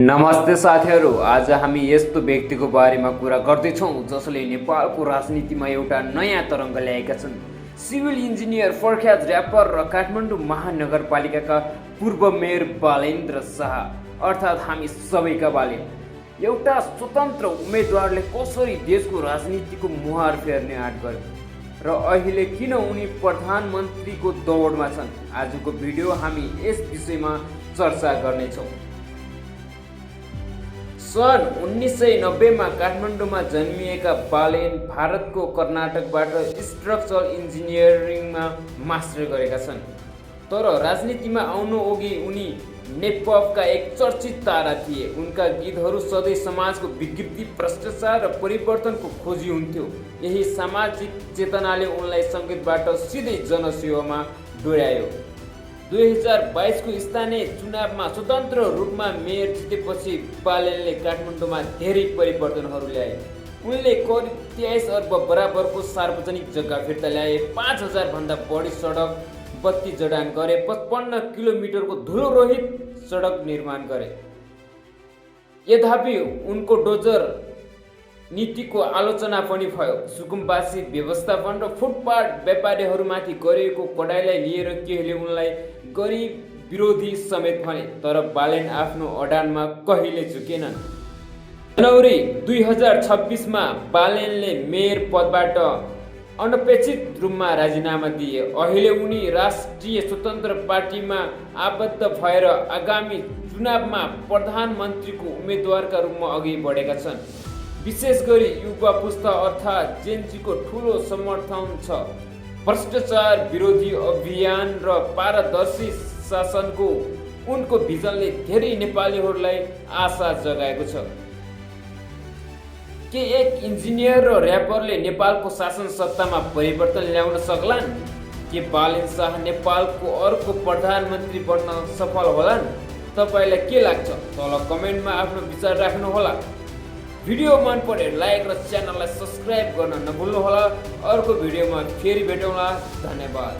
नमस्ते साथीहरू, आज हामी यस्तो व्यक्तिको बारेमा कुरा गर्दैछौँ जसले नेपालको राजनीतिमा एउटा नयाँ तरङ्ग ल्याएका छन्। सिभिल इन्जिनियर, प्रख्यात र्यापर र काठमाडौँ महानगरपालिकाका पूर्व मेयर बालेन्द्र शाह, अर्थात् हामी सबैका बालेन। एउटा स्वतन्त्र उम्मेदवारले कसरी देशको राजनीतिको मुहार फेर्ने आँट गर्यो र अहिले किन उनी प्रधानमन्त्रीको दौडमा छन्? आजको भिडियो हामी यस विषयमा चर्चा गर्नेछौँ। सन् 1990 काठमाडौँमा जन्मिएका बालेन भारतको कर्नाटकबाट स्ट्रक्चरल इन्जिनियरिङमा मास्टर गरेका छन्। तर राजनीतिमा आउनु अघि उनी नेपथका एक चर्चित तारा थिए। उनका गीतहरू सधैँ समाजको विकृति, भ्रष्टाचार र परिवर्तनको खोजी हुन्थ्यो। यही सामाजिक चेतनाले उनलाई सङ्गीतबाट सिधै जनसेवामा डोर्यायो। 2022 को स्थानीय चुनावमा स्वतन्त्र रूपमा मेयर जितेपछि बालेनले काठमाडौँमा धेरै परिवर्तनहरू ल्याए। उनले करिब 23 अर्ब बराबरको सार्वजनिक जग्गा फिर्ता ल्याए, 5000 भन्दा बढी सडक बत्ती जडान गरे, 55 किलोमिटरको धुलो रहित सडक निर्माण गरे। यद्यपि उनको डोजर नीतिको आलोचना पनि भयो। सुकुम्बासी व्यवस्थापन र फुटपाथ व्यापारीहरूमाथि गरिएको कडाइलाई लिएर केहीले उनलाई गरिब विरोधी समेत भने, तर बालेन आफ्नो अडानमा कहिले झुकेनन्। जनवरी 2026 बालेनले मेयर पदबाट अनपेक्षित रूपमा राजीनामा दिए। अहिले उनी राष्ट्रिय स्वतन्त्र पार्टीमा आबद्ध भएर आगामी चुनावमा प्रधानमन्त्रीको उम्मेदवारका रूपमा अघि बढेका छन्। विशेष गरी युवा पुस्ता अर्थात् जेनजीको ठुलो समर्थन छ। भ्रष्टाचार विरोधी अभियान र पारदर्शी शासनको उनको भिजनले धेरै नेपालीहरूलाई आशा जगाएको छ। के एक इन्जिनियर र र्यापरले नेपालको शासन सत्तामा परिवर्तन ल्याउन सक्लान्? के बालेन शाह नेपालको अर्को प्रधानमन्त्री बन्न सफल होलान्? तपाईँलाई के लाग्छ? तल कमेन्टमा आफ्नो विचार राख्नुहोला। भिडियो मन परे लाइक र च्यानललाई सब्स्क्राइब गर्न नभुल्नुहोला। अर्को भिडियोमा फेरि भेटौँला। धन्यवाद।